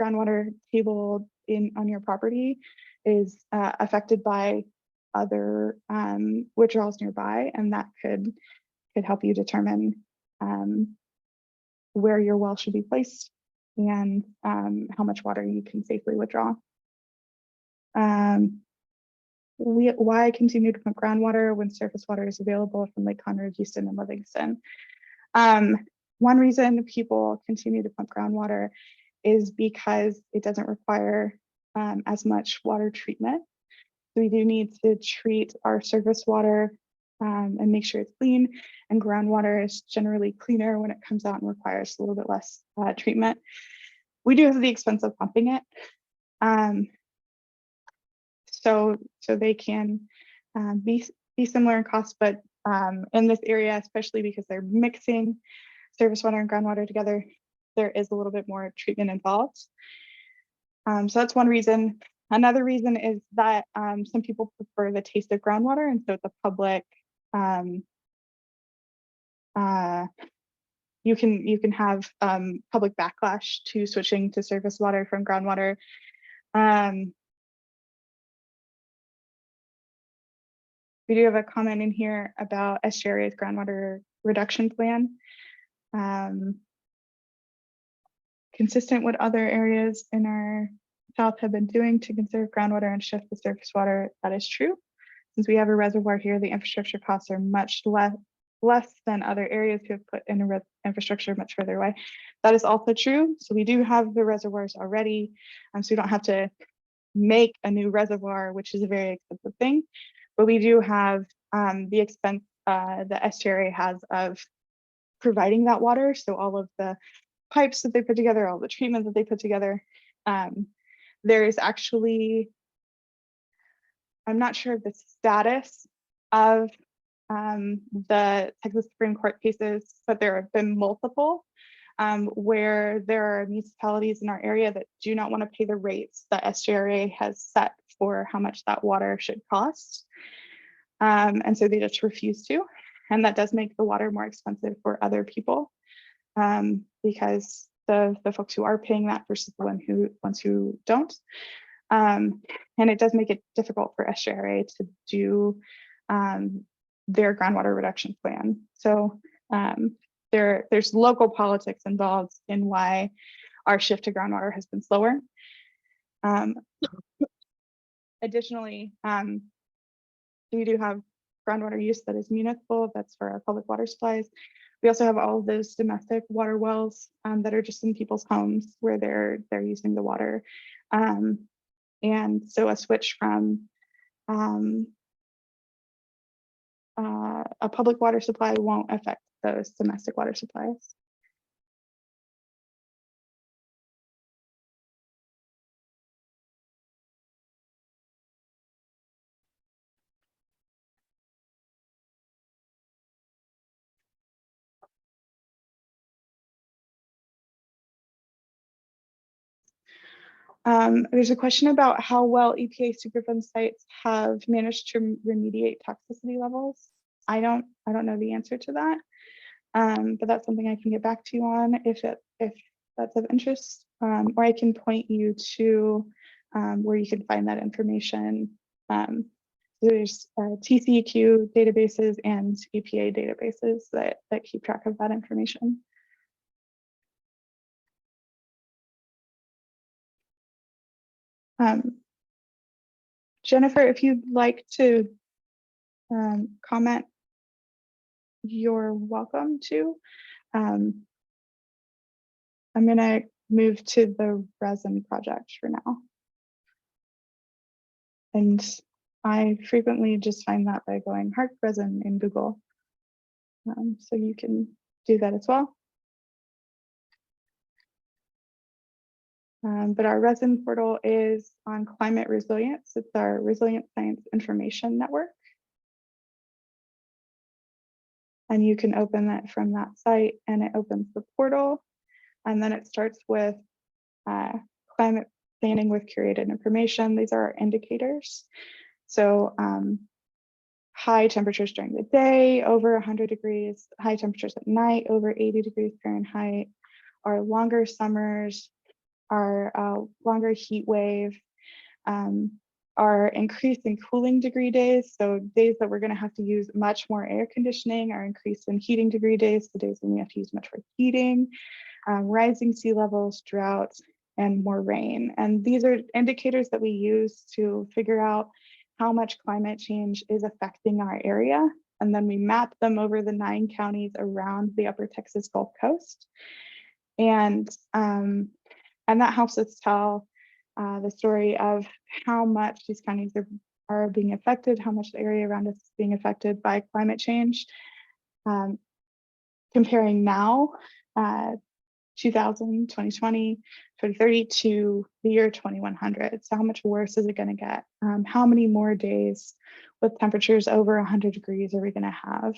groundwater table on your property is affected by other withdrawals nearby, and that could help you determine where your well should be placed and how much water you can safely withdraw. Why continue to pump groundwater when surface water is available from Lake Conroe, Houston, and Livingston? One reason people continue to pump groundwater is because it doesn't require as much water treatment. So we do need to treat our surface water and make sure it's clean, and groundwater is generally cleaner when it comes out and requires a little bit less treatment. We do have the expense of pumping it. So they can be similar in cost, but in this area, especially because they're mixing surface water and groundwater together, there is a little bit more treatment involved. So that's one reason. Another reason is that some people prefer the taste of groundwater, and so the public, you can have public backlash to switching to surface water from groundwater. We do have a comment in here about estuary's groundwater reduction plan. Consistent with other areas in our south have been doing to conserve groundwater and shift the surface water. That is true. Since we have a reservoir here, the infrastructure costs are much less than other areas who have put in infrastructure much further away. That is also true. So we do have the reservoirs already, so we don't have to make a new reservoir, which is a very expensive thing. But we do have the expense the estuary has of providing that water. So all of the pipes that they put together, all the treatment that they put together. There is actually, I'm not sure of the status of the Texas Supreme Court cases, but there have been multiple where there are municipalities in our area that do not want to pay the rates that SGRA has set for how much that water should cost. And so they just refuse to. And that does make the water more expensive for other people because the folks who are paying that versus the ones who don't. And it does make it difficult for SGRA to do their groundwater reduction plan. So there's local politics involved in why our shift to groundwater has been slower. Additionally, we do have groundwater use that is municipal, that's for our public water supplies. We also have all of those domestic water wells that are just in people's homes where they're using the water. And so a switch from a public water supply won't affect those domestic water supplies. There's a question about how well EPA Superfund sites have managed to remediate toxicity levels. I don't know the answer to that, but that's something I can get back to you on if that's of interest, or I can point you to where you can find that information. There's TCEQ databases and EPA databases that keep track of that information. Jennifer, if you'd like to comment, you're welcome to. I'm gonna move to the resin project for now. And I frequently just find that by going HARC resin in Google. So you can do that as well. But our resin portal is on climate resilience. It's our resilient science information network. And you can open that from that site and it opens the portal. And then it starts with climate planning with curated information. These are our indicators. So high temperatures during the day, over 100 degrees, high temperatures at night, over 80 degrees Fahrenheit, our longer summers, our longer heat wave, our increase in cooling degree days. So days that we're going to have to use much more air conditioning, our increase in heating degree days, the days when we have to use much for heating, rising sea levels, droughts, and more rain. And these are indicators that we use to figure out how much climate change is affecting our area. And then we map them over the 9 counties around the Upper Texas Gulf Coast. And that helps us tell the story of how much these counties are are being affected, how much the area around us is being affected by climate change. Comparing now, 2000, 2020, 2030 to the year 2100. So how much worse is it going to get? How many more days with temperatures over 100 degrees are we going to have?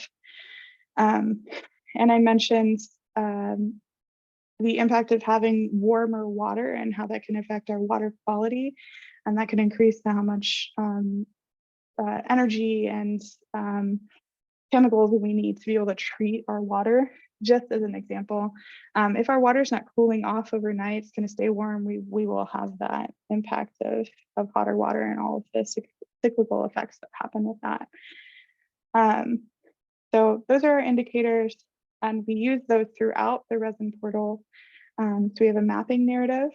And I mentioned the impact of having warmer water and how that can affect our water quality. And that can increase how much energy and chemicals we need to be able to treat our water. Just as an example, if our water is not cooling off overnight, it's going to stay warm, we will have that impact of hotter water and all of the cyclical effects that happen with that. So those are our indicators, and we use those throughout the resin portal. So we have a mapping narrative,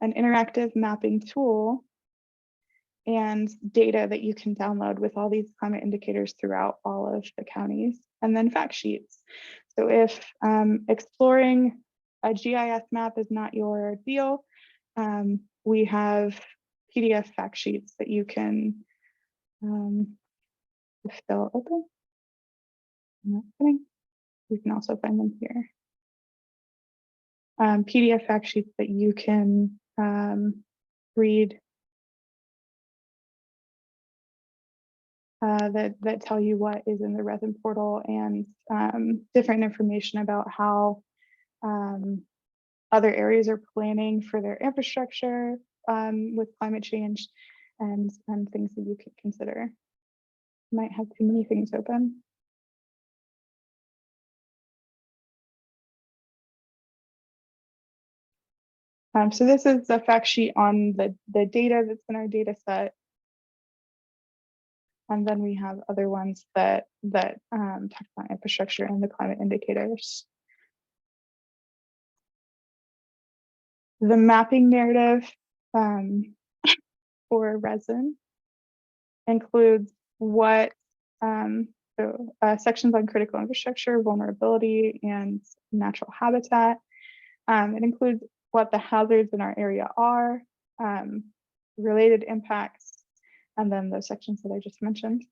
an interactive mapping tool, and data that you can download with all these climate indicators throughout all of the counties, and then fact sheets. So if exploring a GIS map is not your deal, we have PDF fact sheets that you can, if they'll open. I'm not kidding. You can also find them here. PDF fact sheets that you can read that tell you what is in the resin portal, and different information about how other areas are planning for their infrastructure with climate change, and things that you could consider. Might have too many things open. So this is a fact sheet on the data that's in our data set. And then we have other ones that talk about infrastructure and the climate indicators. The mapping narrative for resin includes what sections on critical infrastructure, vulnerability, and natural habitat. It includes what the hazards in our area are, related impacts, and then those sections that I just mentioned.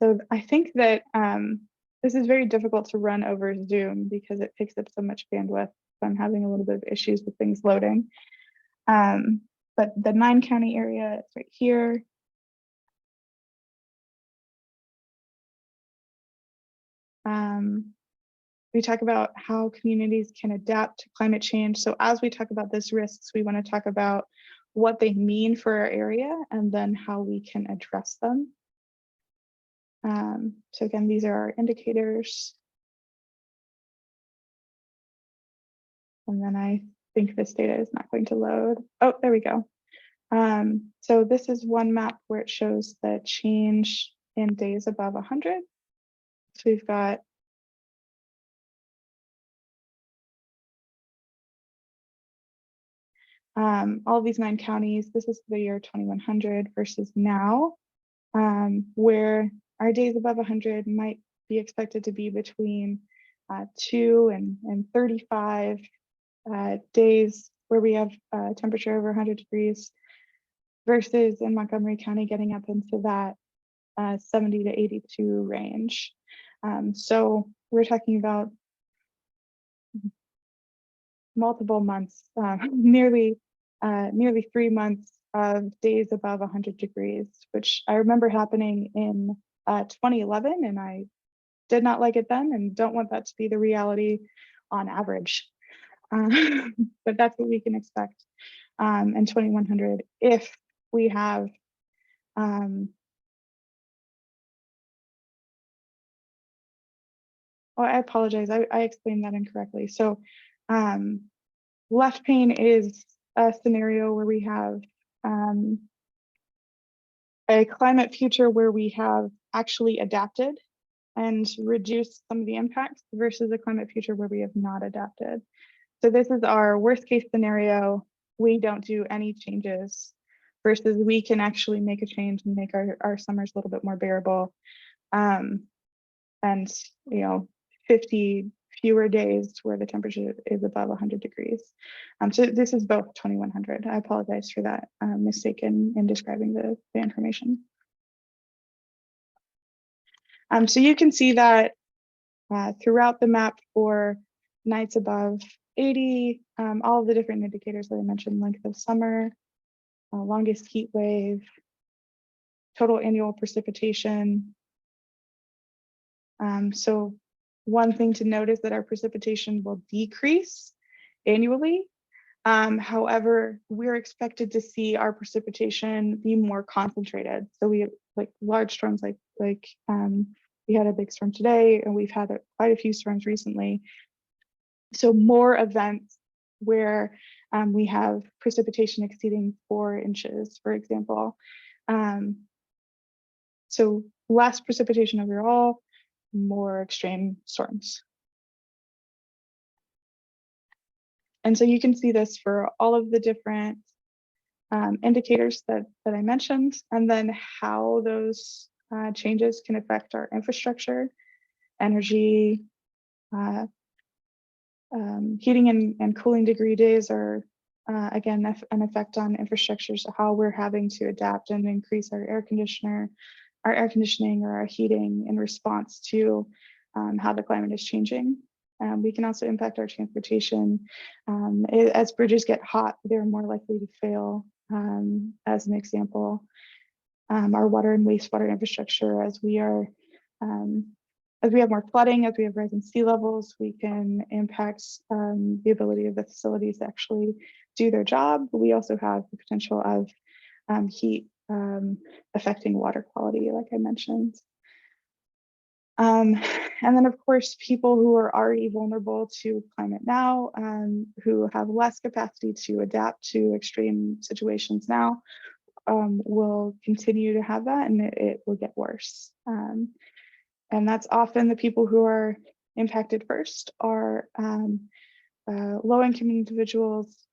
So I think that this is very difficult to run over Zoom because it takes up so much bandwidth. So I'm having a little bit of issues with things loading. But the 9-county area is right here. We talk about how communities can adapt to climate change. So as we talk about these risks, we want to talk about what they mean for our area and then how we can address them. So again, these are our indicators. And then I think this data is not going to load. Oh, there we go. So this is one map where it shows the change in days above 100. So we've got all of these 9 counties. This is the year 2100 versus now, where our days above 100 might be expected to be between 2 and 35 days where we have temperature over 100 degrees, versus in Montgomery County getting up into that 70 to 82 range. So we're talking about multiple months, nearly 3 months of days above 100 degrees, which I remember happening in 2011, and I did not like it then and don't want that to be the reality on average. But that's what we can expect in 2100 if we have oh, I apologize, I explained that incorrectly. So left pane is a scenario where we have a climate future where we have actually adapted and reduced some of the impacts, versus a climate future where we have not adapted. So this is our worst case scenario. We don't do any changes, versus we can actually make a change and make our summers a little bit more bearable. And 50 fewer days where the temperature is above 100 degrees. So this is both 2100. I apologize for that mistake in describing the information. So you can see that throughout the map for nights above 80, all of the different indicators that I mentioned, length of summer, longest heat wave, total annual precipitation. So one thing to note is that our precipitation will decrease annually. However, we're expected to see our precipitation be more concentrated. So we have like large storms like we had a big storm today, and we've had quite a few storms recently. So more events where we have precipitation exceeding 4 inches, for example. So less precipitation overall, more extreme storms. And so you can see this for all of the different indicators that I mentioned, and then how those changes can affect our infrastructure, energy, heating and cooling degree days are, again, an effect on infrastructure, so how we're having to adapt and increase our air conditioning or our heating in response to how the climate is changing. We can also impact our transportation. As bridges get hot, they're more likely to fail, as an example. Our water and wastewater infrastructure, as we have more flooding, as we have rising sea levels, we can impact the ability of the facilities to actually do their job. But we also have the potential of heat affecting water quality, like I mentioned. And then, of course, people who are already vulnerable to climate now, who have less capacity to adapt to extreme situations now, will continue to have that, and it will get worse. And that's often the people who are impacted first are low-income individuals,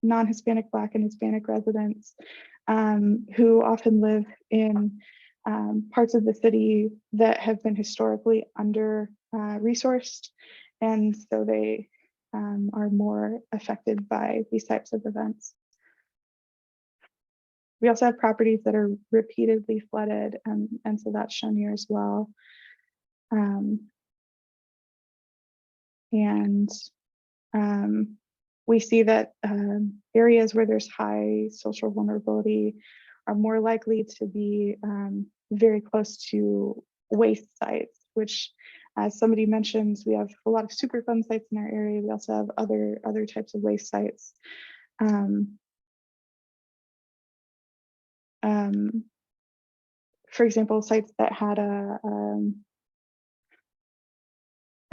non-Hispanic, Black and Hispanic residents, who often live in parts of the city that have been historically under-resourced, and so they are more affected by these types of events. We also have properties that are repeatedly flooded, and so that's shown here as well. We see that areas where there's high social vulnerability are more likely to be very close to waste sites, which, as somebody mentioned, we have a lot of Superfund sites in our area. We also have other types of waste sites. For example, sites that had a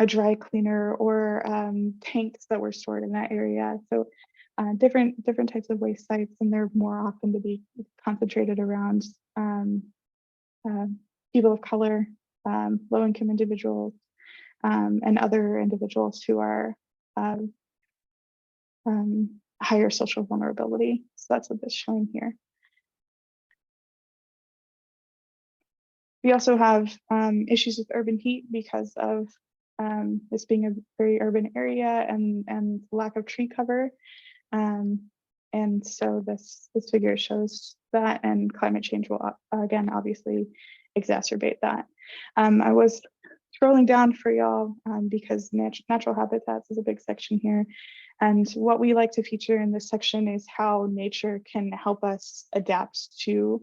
dry cleaner or tanks that were stored in that area. So different types of waste sites, and they're more often to be concentrated around people of color, low-income individuals, and other individuals who are higher social vulnerability. So that's what this is showing here. We also have issues with urban heat because of this being a very urban area and lack of tree cover. And so this figure shows that, and climate change will, again, obviously exacerbate that. I was scrolling down for y'all because natural habitats is a big section here. And what we like to feature in this section is how nature can help us adapt to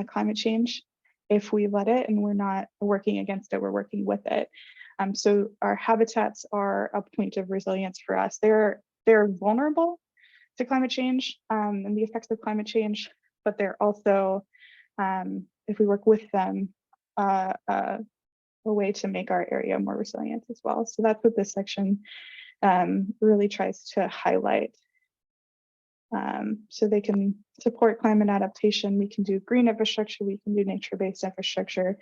climate change if we let it, and we're not working against it, we're working with it. So our habitats are a point of resilience for us. They're vulnerable to climate change and the effects of climate change, but they're also, if we work with them, a way to make our area more resilient as well. So that's what this section really tries to highlight. So they can support climate adaptation. We can do green infrastructure. We can do nature-based infrastructure.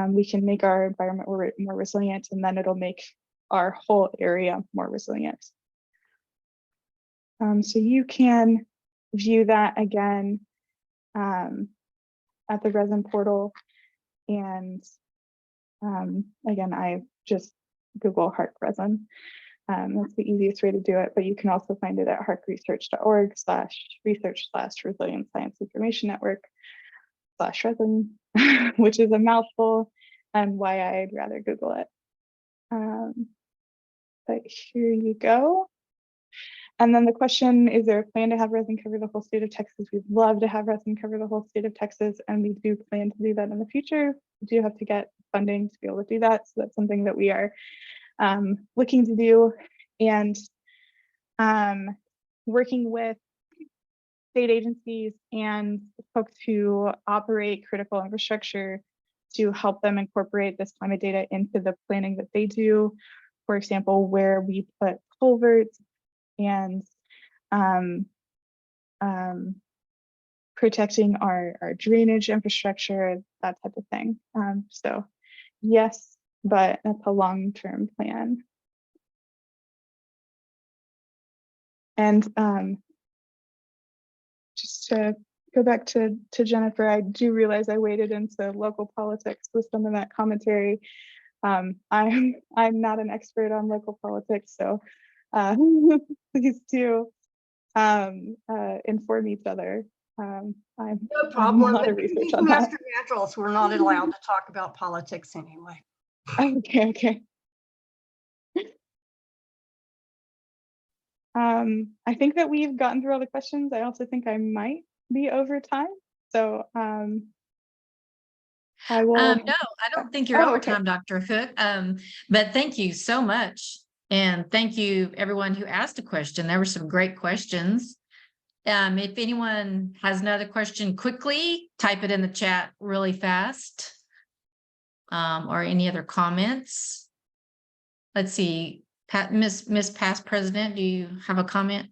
We can make our environment more resilient, and then it'll make our whole area more resilient. So you can view that again at the resin portal. And again, I just Google HARC resin. That's the easiest way to do it, but you can also find it at harcresearch.org/research/resilient science information network/resin, which is a mouthful, and why I'd rather Google it. But here you go. And then the question, is there a plan to have resin cover the whole state of Texas? We'd love to have resin cover the whole state of Texas, and we do plan to do that in the future. We do have to get funding to be able to do that. So that's something that we are looking to do, and working with state agencies and folks who operate critical infrastructure to help them incorporate this climate data into the planning that they do. For example, where we put culverts and protecting our drainage infrastructure, that type of thing. So yes, but that's a long-term plan. And just to go back to Jennifer, I do realize I waded into local politics with some of that commentary. I'm not an expert on local politics, so please do inform each other. I'm No problem. not a research on that. Master Naturals, we're not allowed to talk about politics anyway. Okay. I think that we've gotten through all the questions. I also think I might be over time. So I will. No, I don't think you're Oh, over okay. time, Dr. Hook. But thank you so much. And thank you everyone who asked a question. There were some great questions. If anyone has another question, quickly type it in the chat really fast. Or any other comments. Let's see, Miss Past President, do you have a comment?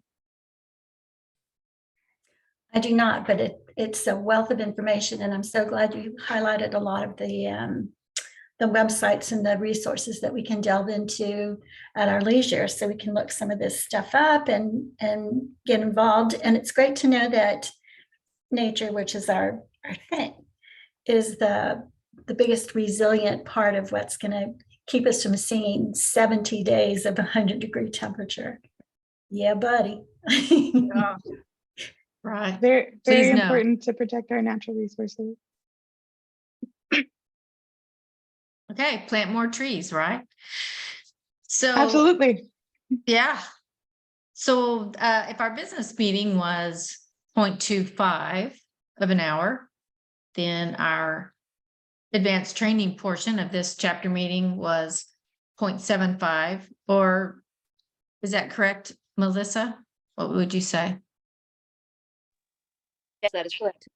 I do not, but it's a wealth of information, and I'm so glad you highlighted a lot of the websites and the resources that we can delve into at our leisure, so we can look some of this stuff up and get involved. And it's great to know that nature, which is our thing, is the biggest resilient part of what's going to keep us from seeing 70 days of 100-degree temperature. Yeah, buddy. Yeah. Right. Very Please no. important to protect our natural resources. Okay, plant more trees, right? So Absolutely. yeah. So if our business meeting was 0.25 of an hour, then our advanced training portion of this chapter meeting was 0.75, or is that correct, Melissa? What would you say? Yes, that is correct.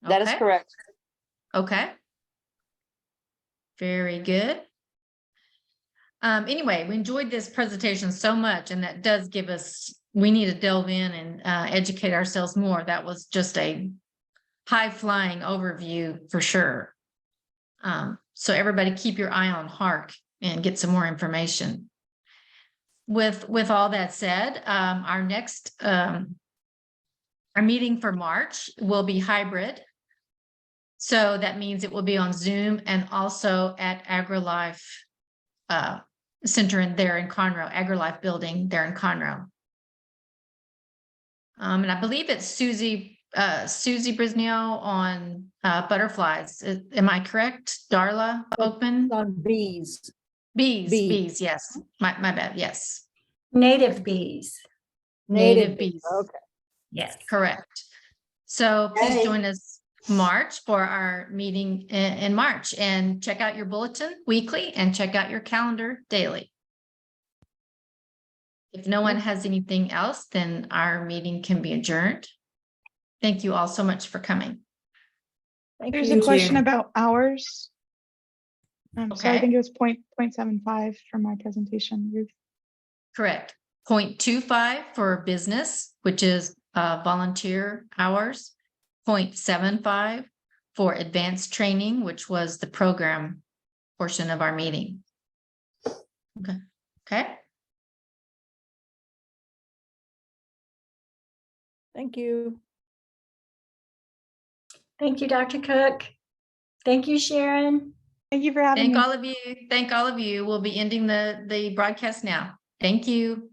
That is Okay. correct. Okay. Very good. Anyway, we enjoyed this presentation so much, and that does give us, we need to delve in and educate ourselves more. That was just a high-flying overview for sure. So everybody keep your eye on HARC and get some more information. With all that said, our next, our meeting for March will be hybrid. So that means it will be on Zoom and also at AgriLife Center there in Conroe, AgriLife building there in Conroe. And I believe it's Susie Brisneo on butterflies. Am I correct? Darla Oakman? On bees. Bees, yes. My bad, yes. Native bees. Native bees. Okay. Yes. Correct. So please Yay. join us March for our meeting in March, and check out your bulletin weekly and check out your calendar daily. If no one has anything else, then our meeting can be adjourned. Thank you all so much for coming. There's a question about hours. So I Okay. think it was 0.75 from my presentation, Ruth. Correct. 0.25 for business, which is volunteer hours. 0.75 for advanced training, which was the program portion of our meeting. Okay. Thank you. Thank you, Dr. Cook. Thank you, Sharon. Thank you for having Thank me. all of you. Thank all of you. We'll be ending the broadcast now. Thank you.